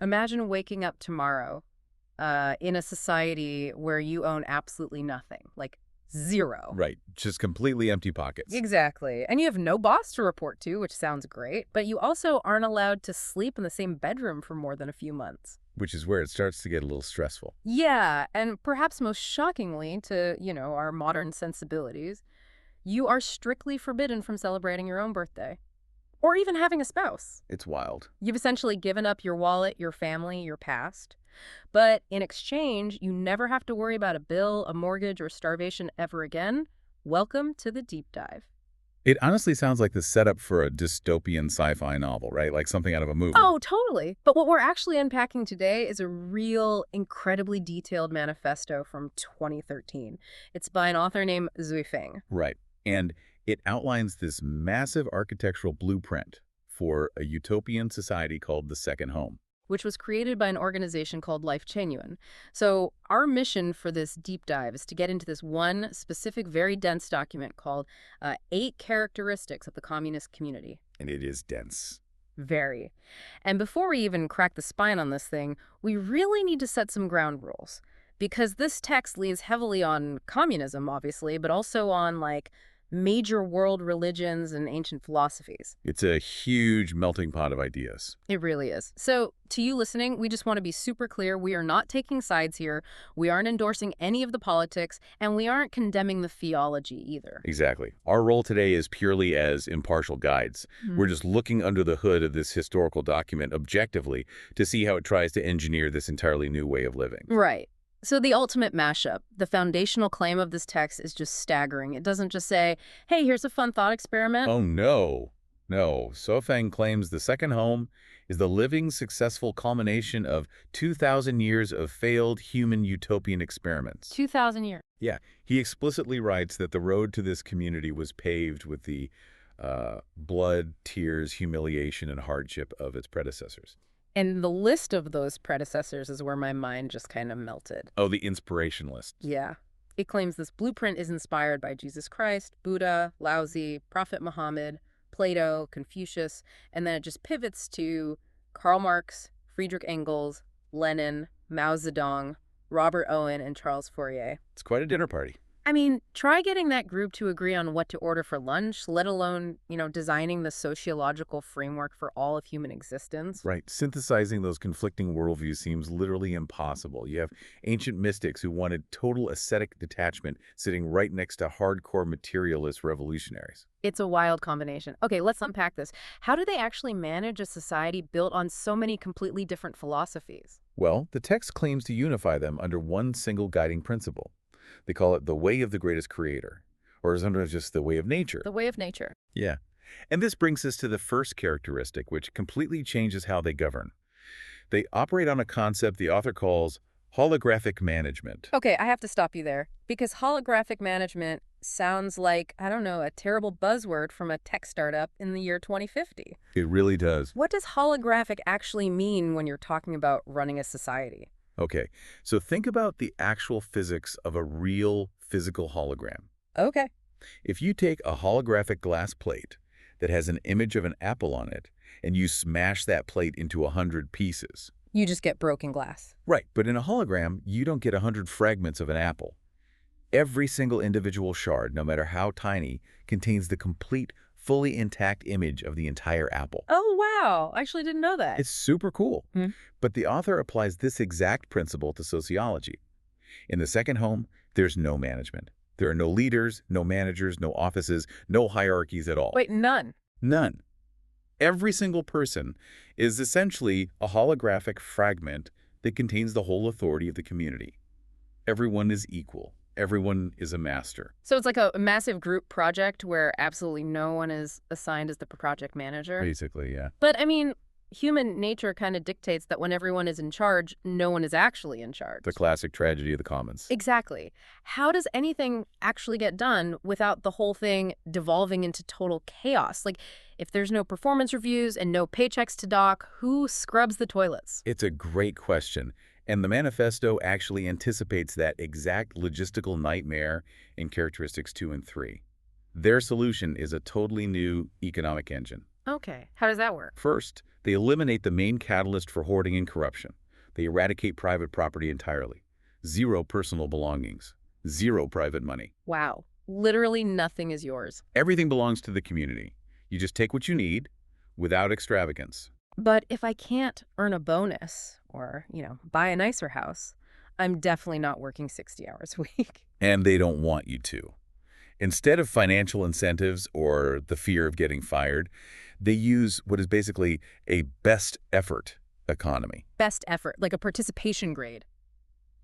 Imagine waking up tomorrow in a society where you own absolutely nothing, like zero. Right. Just completely empty pockets, Exactly. And you have no boss to report to, which sounds great, but you also aren't allowed to sleep in the same bedroom for more than a few months. which is where it starts to get a little stressful. Yeah, and perhaps most shockingly to, our modern sensibilities, you are strictly forbidden from celebrating your own birthday or even having a spouse. It's wild. You've essentially given up your wallet, your family, your past. But in exchange, you never have to worry about a bill, a mortgage, or starvation ever again. Welcome to the deep dive. It honestly sounds like the setup for a dystopian sci-fi novel, right? Like something out of a movie. Oh, totally. But what we're actually unpacking today is a real, incredibly detailed manifesto from 2013. It's by an author named Zui Feng. Right. And it outlines this massive architectural blueprint for a utopian society called the Second Home. Which was created by an organization called Life Genuine. So our mission for this deep dive is to get into this one specific, very dense document called 8 Characteristics of the Communist Community. And it is dense. Very. And before we even crack the spine on this thing, we really need to set some ground rules. Because this text leans heavily on communism, obviously, but also on, major world religions and ancient philosophies. It's a huge melting pot of ideas. It really is. So, to you listening, we just want to be super clear. We are not taking sides here. We aren't endorsing any of the politics, and we aren't condemning the theology either. Exactly. Our role today is purely as impartial guides. We're just looking under the hood of this historical document objectively to see how it tries to engineer this entirely new way of living. Right. So the ultimate mashup, the foundational claim of this text is just staggering. It doesn't just say, hey, here's a fun thought experiment. Oh, no. No. Sofeng claims the Second Home is the living, successful culmination of 2,000 years of failed human utopian experiments. 2,000 years. Yeah. He explicitly writes that the road to this community was paved with the blood, tears, humiliation, and hardship of its predecessors. And the list of those predecessors is where my mind just kind of melted. Oh, the inspiration list. Yeah. It claims this blueprint is inspired by Jesus Christ, Buddha, Laozi, Prophet Muhammad, Plato, Confucius, and then it just pivots to Karl Marx, Friedrich Engels, Lenin, Mao Zedong, Robert Owen, and Charles Fourier. It's quite a dinner party. I mean, try getting that group to agree on what to order for lunch, let alone, designing the sociological framework for all of human existence. Right. Synthesizing those conflicting worldviews seems literally impossible. You have ancient mystics who wanted total ascetic detachment sitting right next to hardcore materialist revolutionaries. It's a wild combination. Okay, let's unpack this. How do they actually manage a society built on so many completely different philosophies? Well, the text claims to unify them under one single guiding principle. They call it the way of the greatest creator, or sometimes just the way of nature. The way of nature. Yeah. And this brings us to the first characteristic, which completely changes how they govern. They operate on a concept the author calls holographic management. Okay, I have to stop you there because holographic management sounds like, I don't know, a terrible buzzword from a tech startup in the year 2050. It really does. What does holographic actually mean when you're talking about running a society? Okay, so think about the actual physics of a real physical hologram. Okay. If you take a holographic glass plate that has an image of an apple on it, and you smash that plate into 100 pieces. You just get broken glass. Right, but in a hologram, you don't get 100 fragments of an apple. Every single individual shard, no matter how tiny, contains the complete, fully intact image of the entire apple. Oh, wow. I actually didn't know that. It's super cool. Hmm. But the author applies this exact principle to sociology. In the Second Home, there's no management. There are no leaders, no managers, no offices, no hierarchies at all. Wait, none. None. Every single person is essentially a holographic fragment that contains the whole authority of the community. Everyone is equal. Everyone is a master. So it's like a massive group project where absolutely no one is assigned as the project manager. Basically, yeah. But I mean, human nature kind of dictates that when everyone is in charge, no one is actually in charge. The classic tragedy of the commons. Exactly. How does anything actually get done without the whole thing devolving into total chaos? Like, if there's no performance reviews and no paychecks to dock, who scrubs the toilets? It's a great question. And the manifesto actually anticipates that exact logistical nightmare in characteristics 2 and 3. Their solution is a totally new economic engine. Okay, how does that work? First, they eliminate the main catalyst for hoarding and corruption. They eradicate private property entirely. Zero personal belongings. Zero private money. Wow, literally nothing is yours. Everything belongs to the community. You just take what you need without extravagance. But if I can't earn a bonus or, buy a nicer house, I'm definitely not working 60 hours a week. And they don't want you to. Instead of financial incentives or the fear of getting fired, they use what is basically a best effort economy. Best effort, like a participation grade.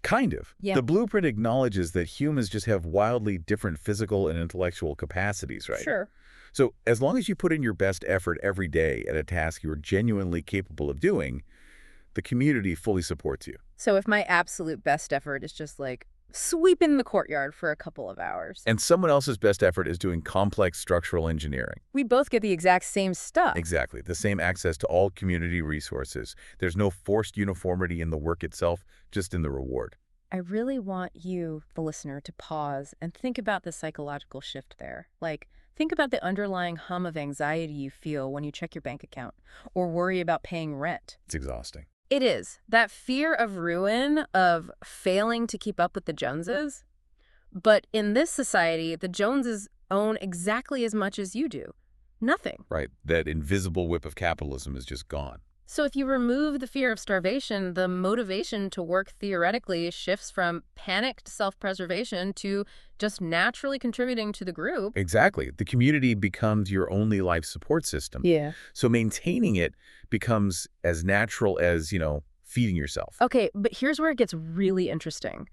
Kind of. Yeah. The blueprint acknowledges that humans just have wildly different physical and intellectual capacities, right? Sure. So as long as you put in your best effort every day at a task you're genuinely capable of doing, the community fully supports you. So if my absolute best effort is just like sweeping the courtyard for a couple of hours, And someone else's best effort is doing complex structural engineering. we both get the exact same stuff. Exactly. The same access to all community resources. There's no forced uniformity in the work itself, just in the reward. I really want you, the listener, to pause and think about the psychological shift there. Like, think about the underlying hum of anxiety you feel when you check your bank account or worry about paying rent. It's exhausting. It is. That fear of ruin, of failing to keep up with the Joneses. But in this society, the Joneses own exactly as much as you do. Nothing. Right. That invisible whip of capitalism is just gone. So if you remove the fear of starvation, the motivation to work theoretically shifts from panicked self-preservation to just naturally contributing to the group. Exactly. The community becomes your only life support system. Yeah. So maintaining it becomes as natural as, feeding yourself. Okay, but here's where it gets really interesting.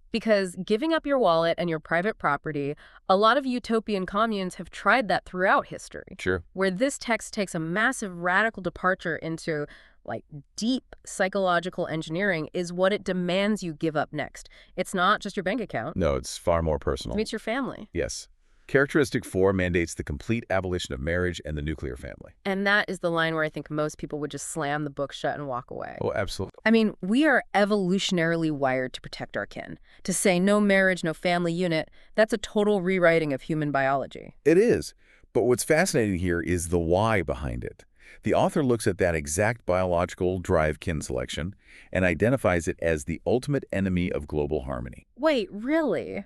Because giving up your wallet and your private property, a lot of utopian communes have tried that throughout history. Sure. Where this text takes a massive radical departure into like deep psychological engineering is what it demands you give up next. It's not just your bank account. No, it's far more personal. It's your family. Yes. Characteristic 4 mandates the complete abolition of marriage and the nuclear family. And that is the line where I think most people would just slam the book shut and walk away. Oh, absolutely. I mean, we are evolutionarily wired to protect our kin. To say no marriage, no family unit, that's a total rewriting of human biology. It is. But what's fascinating here is the why behind it. The author looks at that exact biological drive kin selection and identifies it as the ultimate enemy of global harmony. Wait, really?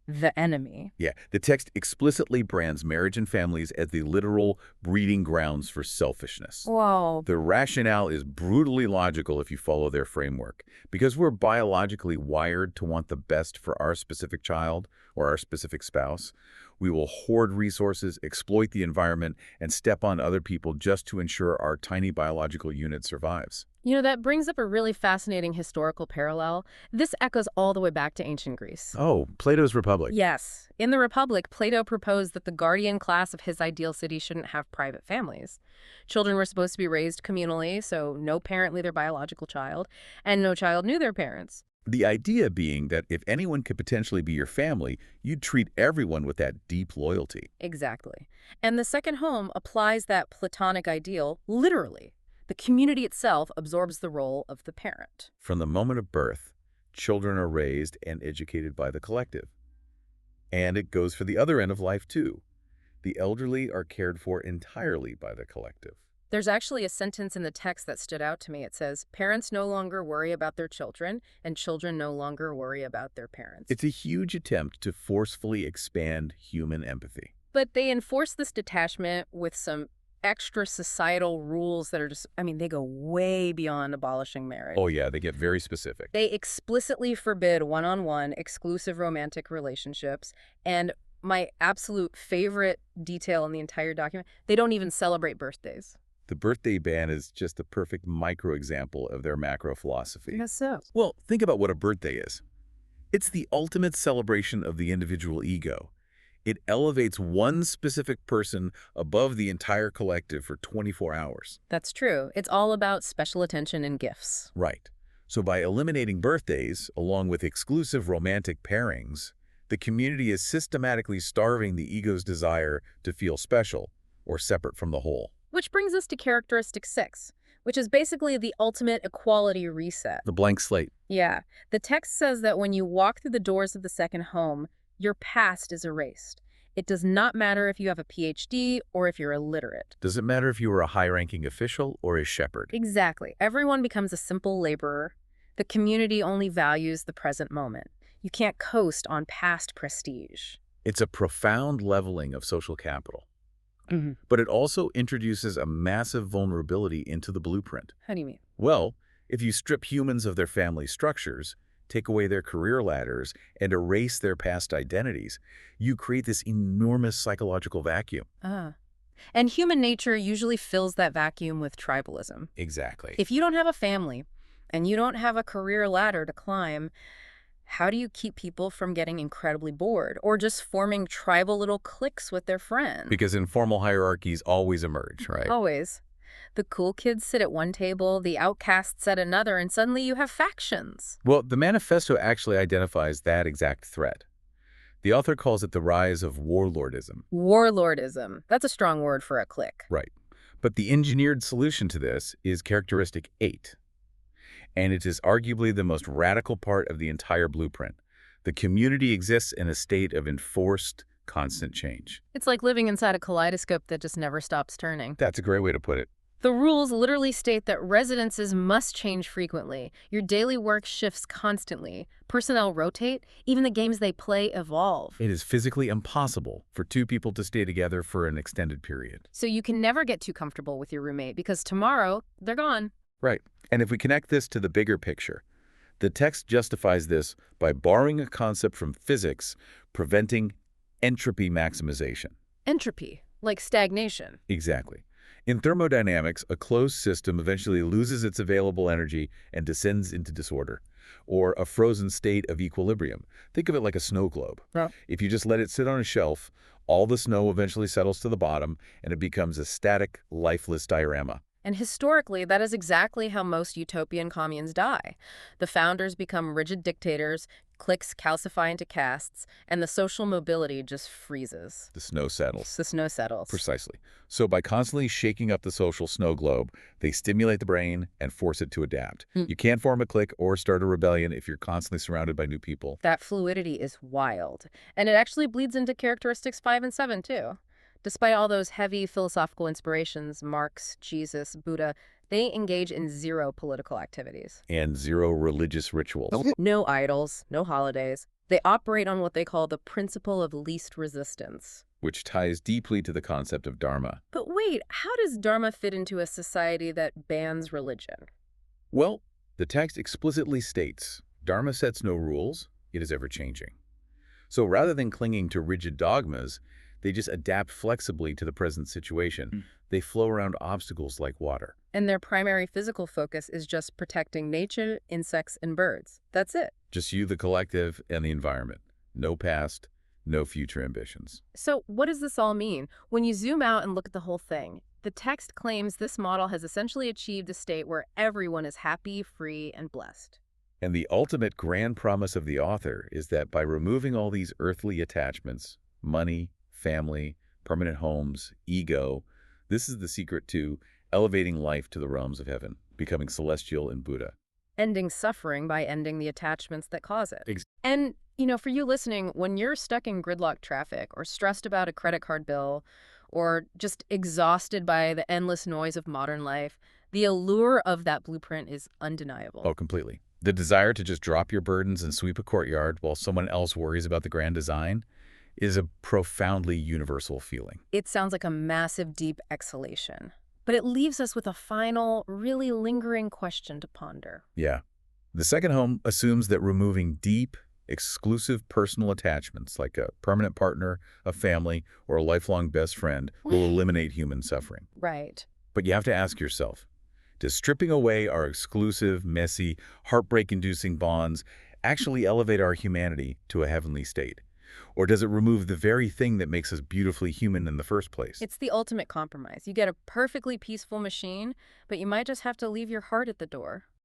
The enemy? Yeah, the text explicitly brands marriage and families as the literal breeding grounds for selfishness. Whoa. The rationale is brutally logical if you follow their framework. Because we're biologically wired to want the best for our specific child or our specific spouse, we will hoard resources, exploit the environment, and step on other people just to ensure our tiny biological unit survives. That brings up a really fascinating historical parallel. This echoes all the way back to ancient Greece. Oh, Plato's Republic. Yes. In the Republic, Plato proposed that the guardian class of his ideal city shouldn't have private families. Children were supposed to be raised communally, so no parent knew their biological child, and no child knew their parents. The idea being that if anyone could potentially be your family, you'd treat everyone with that deep loyalty. Exactly. And the second home applies that Platonic ideal literally. The community itself absorbs the role of the parent. From the moment of birth, children are raised and educated by the collective. And it goes for the other end of life, too. The elderly are cared for entirely by the collective. There's actually a sentence in the text that stood out to me. It says, parents no longer worry about their children, and children no longer worry about their parents. It's a huge attempt to forcefully expand human empathy. But they enforce this detachment with some extra societal rules that are just, they go way beyond abolishing marriage. Oh, yeah, they get very specific. They explicitly forbid one-on-one exclusive romantic relationships. And my absolute favorite detail in the entire document, they don't even celebrate birthdays. The birthday ban is just the perfect micro-example of their macro philosophy. Yes, so. Well, think about what a birthday is. It's the ultimate celebration of the individual ego. It elevates one specific person above the entire collective for 24 hours. That's true. It's all about special attention and gifts. Right. So by eliminating birthdays, along with exclusive romantic pairings, the community is systematically starving the ego's desire to feel special or separate from the whole. Which brings us to characteristic 6, which is basically the ultimate equality reset. The blank slate. Yeah. The text says that when you walk through the doors of the second home, your past is erased. It does not matter if you have a PhD or if you're illiterate. Does it matter if you were a high-ranking official or a shepherd? Exactly. Everyone becomes a simple laborer. The community only values the present moment. You can't coast on past prestige. It's a profound leveling of social capital. Mm-hmm. But it also introduces a massive vulnerability into the blueprint. How do you mean? Well, if you strip humans of their family structures, take away their career ladders, and erase their past identities, you create this enormous psychological vacuum. And human nature usually fills that vacuum with tribalism. Exactly. If you don't have a family and you don't have a career ladder to climb, how do you keep people from getting incredibly bored or just forming tribal little cliques with their friends? Because informal hierarchies always emerge, right? Always. The cool kids sit at one table, the outcasts at another, and suddenly you have factions. Well, the manifesto actually identifies that exact threat. The author calls it the rise of warlordism. Warlordism. That's a strong word for a clique. Right. But the engineered solution to this is characteristic 8. And it is arguably the most radical part of the entire blueprint. The community exists in a state of enforced, constant change. It's like living inside a kaleidoscope that just never stops turning. That's a great way to put it. The rules literally state that residences must change frequently. Your daily work shifts constantly. Personnel rotate. Even the games they play evolve. It is physically impossible for two people to stay together for an extended period. So you can never get too comfortable with your roommate because tomorrow, they're gone. Right. And if we connect this to the bigger picture, the text justifies this by borrowing a concept from physics, preventing entropy maximization. Entropy, like stagnation. Exactly. In thermodynamics, a closed system eventually loses its available energy and descends into disorder, or a frozen state of equilibrium. Think of it like a snow globe. Yeah. If you just let it sit on a shelf, all the snow eventually settles to the bottom, and it becomes a static, lifeless diorama. And historically, that is exactly how most utopian communes die. The founders become rigid dictators, cliques calcify into castes, and the social mobility just freezes. The snow settles. The snow settles. Precisely. So by constantly shaking up the social snow globe, they stimulate the brain and force it to adapt. You can't form a clique or start a rebellion if you're constantly surrounded by new people. That fluidity is wild. And it actually bleeds into characteristics 5 and 7, too. Despite all those heavy philosophical inspirations, Marx, Jesus, Buddha, they engage in zero political activities. And zero religious rituals. No idols, no holidays. They operate on what they call the principle of least resistance. Which ties deeply to the concept of dharma. But wait, how does dharma fit into a society that bans religion? Well, the text explicitly states, dharma sets no rules, it is ever-changing. So rather than clinging to rigid dogmas, they just adapt flexibly to the present situation. They flow around obstacles like water. And their primary physical focus is just protecting nature, insects, and birds. That's it. Just you, the collective, and the environment. No past, no future ambitions. So what does this all mean? When you zoom out and look at the whole thing, the text claims this model has essentially achieved a state where everyone is happy, free, and blessed. And the ultimate grand promise of the author is that by removing all these earthly attachments, money, family, permanent homes, ego, this is the secret to elevating life to the realms of heaven, becoming celestial in Buddha. Ending suffering by ending the attachments that cause it. Ex- And, you know, for you listening, when you're stuck in gridlock traffic or stressed about a credit card bill or just exhausted by the endless noise of modern life, the allure of that blueprint is undeniable. Oh, completely. The desire to just drop your burdens and sweep a courtyard while someone else worries about the grand design is a profoundly universal feeling. It sounds like a massive, deep exhalation. But it leaves us with a final, really lingering question to ponder. Yeah. The second home assumes that removing deep, exclusive personal attachments like a permanent partner, a family, or a lifelong best friend will eliminate human suffering. Right. But you have to ask yourself, does stripping away our exclusive, messy, heartbreak-inducing bonds actually elevate our humanity to a heavenly state? Or does it remove the very thing that makes us beautifully human in the first place? It's the ultimate compromise. You get a perfectly peaceful machine, but you might just have to leave your heart at the door.